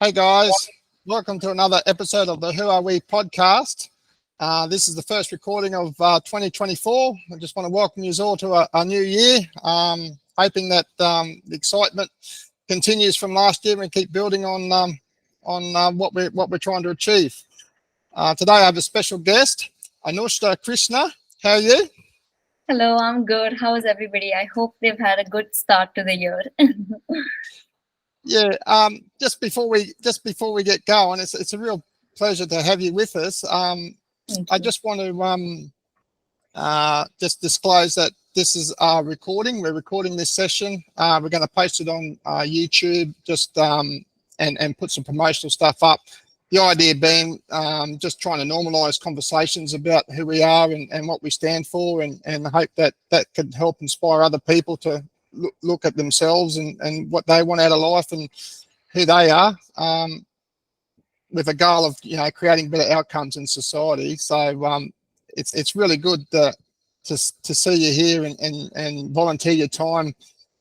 Hey guys, welcome to another episode of the Who Are We podcast. This is the first recording of 2024. I just want to welcome you all to a new year, hoping that the excitement continues from last year and keep building on what we're trying to achieve. Today I have a special guest, Anushka Krishna. How are you? Hello, I'm good. How is everybody? I hope they've had a good start to the year. Yeah. Just before we get going, it's a real pleasure to have you with us. Thank I you. just want to just disclose that this is our recording. We're recording this session. We're going to post it on YouTube, and put some promotional stuff up. The idea being just trying to normalise conversations about who we are and what we stand for, and hope that could help inspire other people to look at themselves and what they want out of life and who they are, with a goal of creating better outcomes in society. So it's really good to see you here and volunteer your time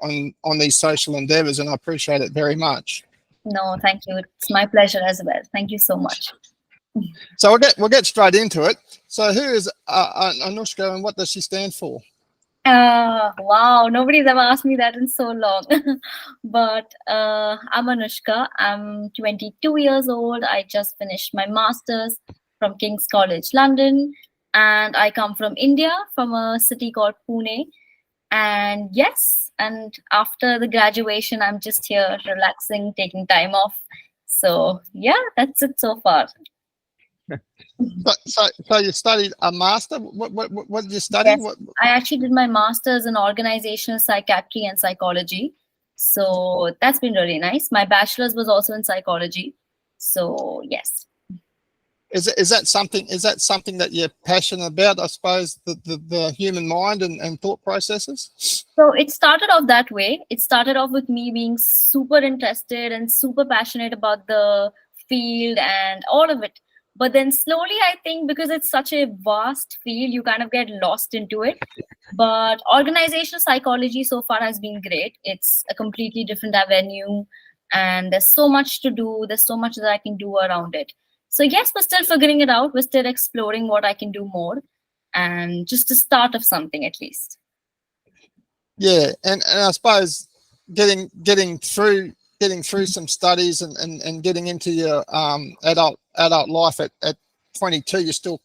on these social endeavours, and I appreciate it very much. No, thank you. It's my pleasure as well. Thank you so much. So we'll get straight into it. So who is Anushka, and what does she stand for? Wow, nobody's ever asked me that in so long. But I'm Anushka. I'm 22 years old. I just finished my master's from King's College, London. And I come from India, from a city called Pune. And yes, and after the graduation, I'm just here relaxing, taking time off. So yeah, that's it so far. So you studied a master. What did you study? Yes, I actually did my master's in organizational psychiatry and psychology. So that's been really nice. My bachelor's was also in psychology. So yes. Is that something that you're passionate about? I suppose the human mind and thought processes. So it started off that way. It started off with me being super interested and super passionate about the field and all of it. But then slowly, I think because it's such a vast field, you kind of get lost into it. But organizational psychology so far has been great. It's a completely different avenue, and there's so much to do. There's so much that I can do around it. So yes, we're still figuring it out. We're still exploring what I can do more, and just a start of something at least. Yeah, and I suppose getting through some studies and getting into your adult life at 22, you're still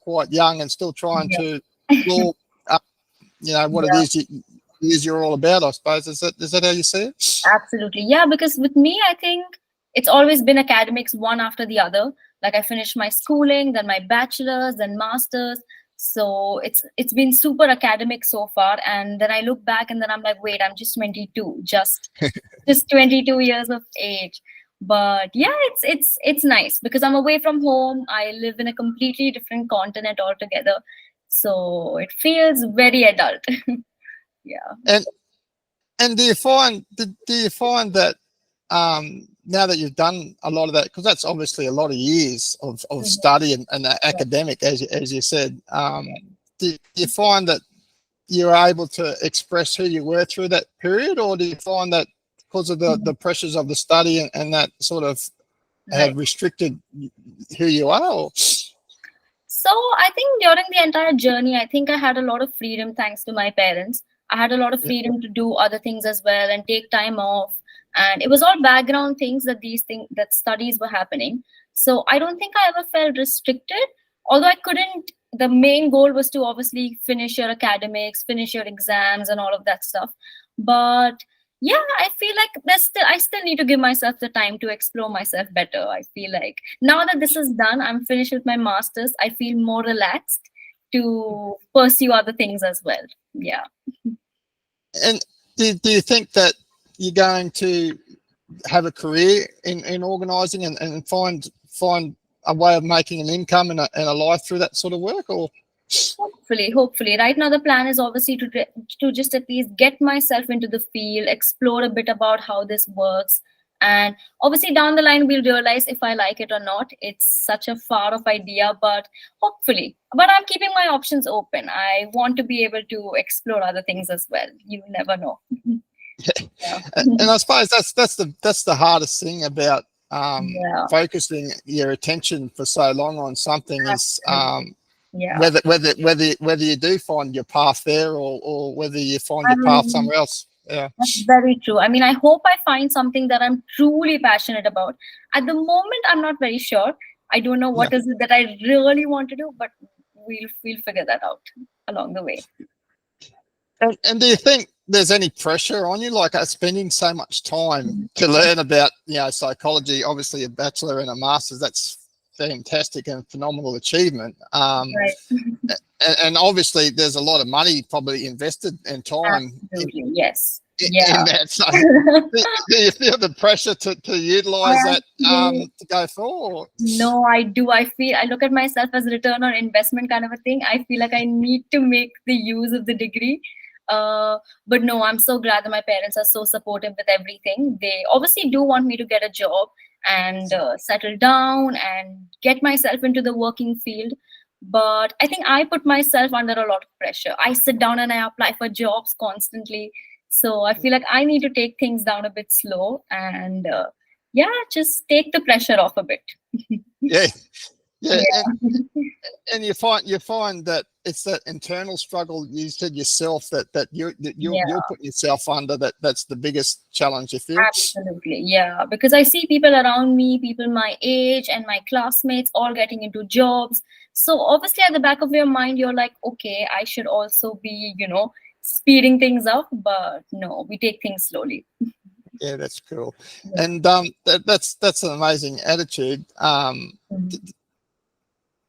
quite young and still trying Yeah. to explore, what it Yeah, is you're all about. I suppose is that how you see it? absolutely. Yeah, because with me, I think it's always been academics one after the other. Like I finished my schooling, then my bachelor's, then master's. So it's been super academic so far. And then I look back and then I'm like, wait, I'm just 22, just 22 years of age. But yeah, it's nice because I'm away from home. I live in a completely different continent altogether. So it feels very adult. Yeah. And And do you find that now that you've done a lot of that, because that's obviously a lot of years of Mhm. study and academic, as you said, do you find that you're able to express who you were through that period, or do you find that because of the pressures of the study and that sort of have Right. restricted who you are? Or? So I think during the entire journey, I think I had a lot of freedom thanks to my parents. I had a lot of Yeah. freedom to do other things as well and take time off. And it was all background things that these things that studies were happening. So I don't think I ever felt restricted. Although I couldn't, the main goal was to obviously finish your academics, finish your exams and all of that stuff. But yeah, I feel like I still need to give myself the time to explore myself better. I feel like now that this is done, I'm finished with my masters, I feel more relaxed to pursue other things as well. Yeah. And do you think that you're going to have a career in organising and find a way of making an income and a life through that sort of work? Or Hopefully. Right now, the plan is obviously to just at least get myself into the field, explore a bit about how this works, and obviously down the line we'll realize if I like it or not. It's such a far off idea, but hopefully. But I'm keeping my options open. I want to be able to explore other things as well. You never know. Yeah. and I suppose that's the hardest thing about Yeah. focusing your attention for so long on something is Yeah. whether you do find your path there or whether you find I your path mean, somewhere else. Yeah. that's very true. I mean, I hope I find something that I'm truly passionate about. At the moment, I'm not very sure. I don't know Yeah. what is it that I really want to do, but we'll figure that out along the way. And do you think there's any pressure on you, like spending so much time to learn about, psychology? Obviously, a bachelor and a master's, that's fantastic and phenomenal achievement. Right. And obviously, there's a lot of money probably invested and time Absolutely. Yes. in Yeah. that. So, do you feel the pressure to utilize I that actually- to go forward? No, I do. I look at myself as a return on investment kind of a thing. I feel like I need to make the use of the degree. But no, I'm so glad that my parents are so supportive with everything. They obviously do want me to get a job and settle down and get myself into the working field. But I think I put myself under a lot of pressure. I sit down and I apply for jobs constantly. So I feel like I need to take things down a bit slow and just take the pressure off a bit. Yeah. Yeah. Yeah. And you find that it's that internal struggle you said yourself that you're putting yourself under, that's the biggest challenge you feel. Absolutely, yeah. Because I see people around me, people my age and my classmates all getting into jobs. So obviously at the back of your mind, you're like, okay, I should also be, speeding things up. But no, we take things slowly. Yeah, that's cool. Yeah. And that's an amazing attitude. Mhm.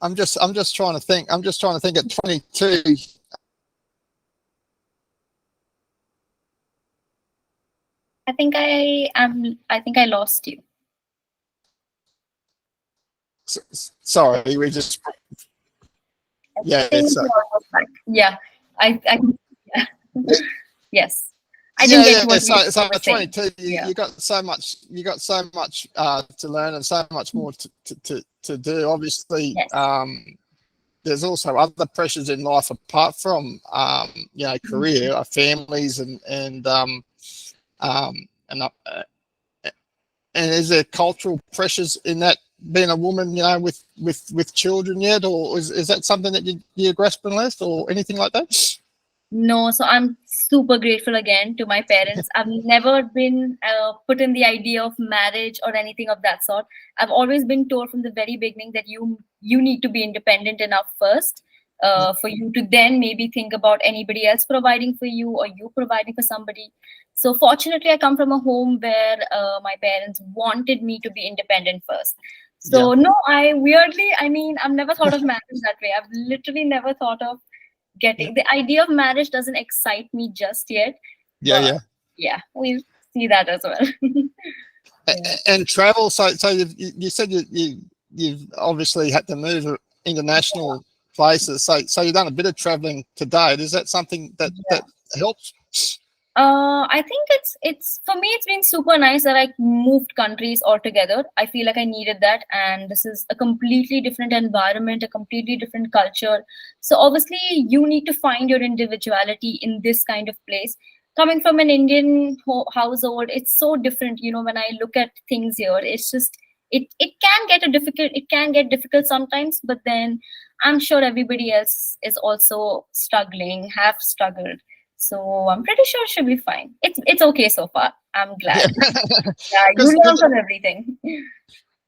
I'm just trying to think. I'm just trying to think at 22. I think I think I lost you. Sorry, we just yeah. Think So, you're almost back. Yeah. I yeah. Yes. I didn't yeah. get what So you were at saying. 22, Yeah. you got so much. You got so much to learn and so much more to do. Obviously, Yes. there's also other pressures in life apart from career, families, and is there cultural pressures in that, being a woman, with children yet, or is that something that you're grasping with, or anything like that? No, so I'm super grateful again to my parents. I've never been put in the idea of marriage or anything of that sort. I've always been told from the very beginning that you need to be independent enough first for you to then maybe think about anybody else providing for you or you providing for somebody. So fortunately, I come from a home where my parents wanted me to be independent first. So no, I mean, I've never thought of marriage that way. I've literally never thought of getting the idea of marriage doesn't excite me just yet, but we'll see that as well. And travel, so you said you've obviously had to move international places, so you've done a bit of traveling to date. Is that something that helps? I think it's for me, it's been super nice that I moved countries altogether. I feel like I needed that, and this is a completely different environment, a completely different culture. So obviously you need to find your individuality in this kind of place. Coming from an Indian household, it's so different. When I look at things here, it's just it can get difficult sometimes, but then I'm sure everybody else is also have struggled. So I'm pretty sure she'll be fine. It's okay so far. I'm glad. Yeah, you learn from everything.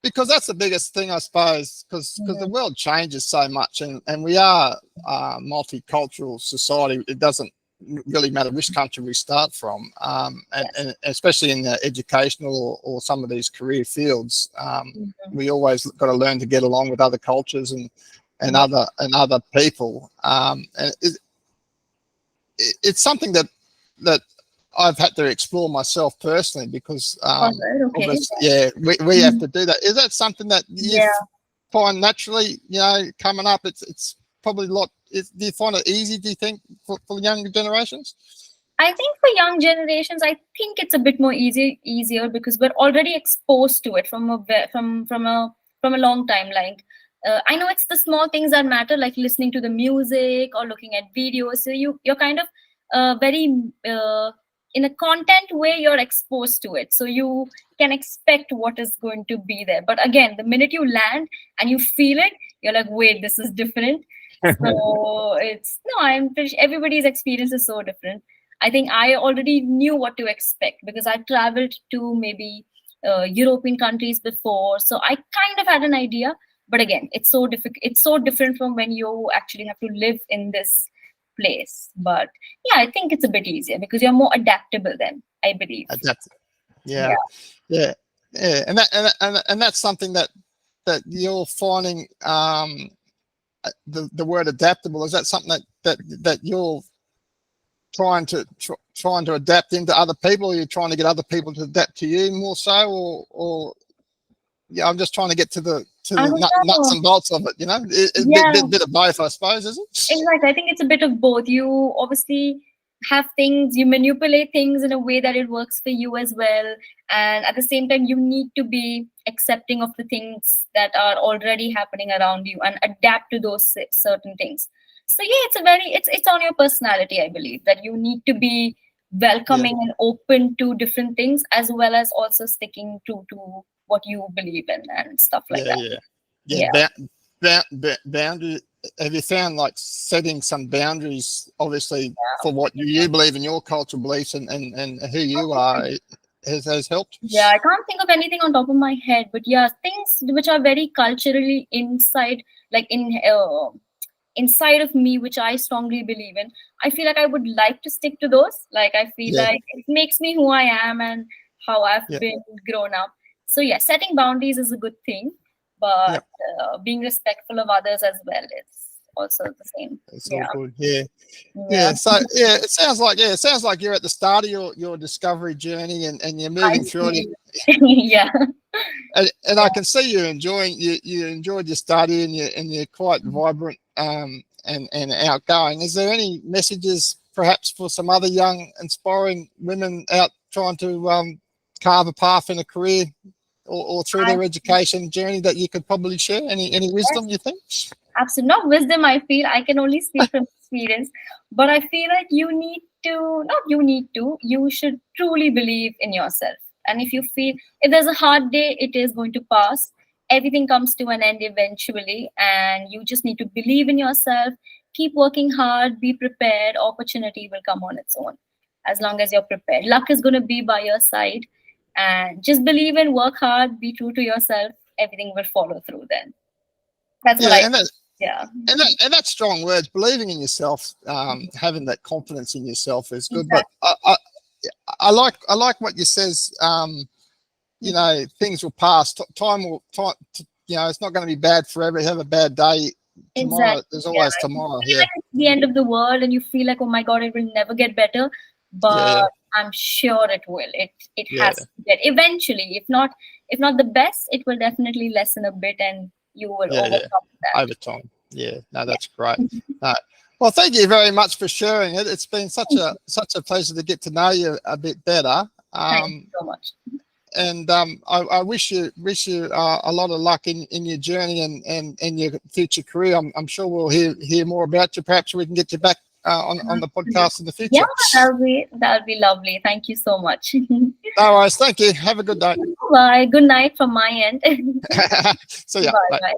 Because that's the biggest thing, I suppose, because the world changes so much, and we are a multicultural society. It doesn't really matter which country we start from, and especially in the educational or some of these career fields, we always got to learn to get along with other cultures and other people. And it's something that I've had to explore myself personally, because we have to do that. Is that something that you find naturally, coming up? It's probably a lot. Do you find it easy, do you think, for younger generations? I think for young generations, I think it's a bit more easier because we're already exposed to it from a long time. Like I know it's the small things that matter, like listening to the music or looking at videos. So you're kind of very in a content way, you're exposed to it, so you can expect what is going to be there. But again, the minute you land and you feel it, you're like, wait, this is different. So it's no, I'm pretty everybody's experience is so different. I think I already knew what to expect because I traveled to maybe European countries before, so I kind of had an idea. But again, it's so difficult. It's so different from when you actually have to live in this place. But yeah, I think it's a bit easier because you're more adaptable then, I believe. Adapt. Yeah. And that's something that you're finding. The word adaptable, is that something that you're trying to adapt into other people, or you're trying to get other people to adapt to you more so, or yeah, I'm just trying to get to the nuts and bolts of it, it's a bit of both, I suppose, is it? Exactly. I think it's a bit of both. You obviously have things, you manipulate things in a way that it works for you as well, and at the same time you need to be accepting of the things that are already happening around you and adapt to those certain things. So yeah, it's on your personality, I believe, that you need to be welcoming and open to different things, as well as also sticking to what you believe in and stuff like that. Boundary. Have you found like setting some boundaries, obviously, for what you believe in, your cultural beliefs and who you are, has helped? Yeah, I can't think of anything on top of my head, but yeah, things which are very culturally inside, like inside of me, which I strongly believe in. I feel like I would like to stick to those. Like I feel like it makes me who I am and how I've been grown up. So yeah, setting boundaries is a good thing, but being respectful of others as well is also the same. It's all good. Yeah. So it sounds like you're at the start of your discovery journey, and you're moving through it. Yeah. And I can see you enjoying you enjoyed your study, and you're quite vibrant and outgoing. Is there any messages perhaps for some other young aspiring women out trying to carve a path in a career or through their education journey that you could probably share? Any wisdom, you think? Absolutely not wisdom. I feel I can only speak from experience, but I feel like you should truly believe in yourself. And if there's a hard day, it is going to pass. Everything comes to an end eventually, and you just need to believe in yourself, keep working hard, be prepared. Opportunity will come on its own as long as you're prepared. Luck is going to be by your side, and just believe and work hard, be true to yourself. Everything will follow through then. That's what I think. And that's strong words. Believing in yourself, having that confidence in yourself is good. Exactly. But I like what you says. Things will pass. Time. It's not going to be bad forever. Have a bad day tomorrow. Exactly. There's always tomorrow. Yeah. It's the end of the world, and you feel like, oh my God, it will never get better. But I'm sure it will. It has to get eventually. If not the best, it will definitely lessen a bit, and you will overcome that over time. Yeah, no, that's great. Well, thank you very much for sharing it. It's been such a pleasure to get to know you a bit better. Thank you so much. And I wish you a lot of luck in your journey and your future career. I'm sure we'll hear more about you. Perhaps we can get you back on the podcast in the future. Yeah, that'll be lovely. Thank you so much. No worries. Thank you. Have a good day. Bye. Good night from my end. See ya. Bye.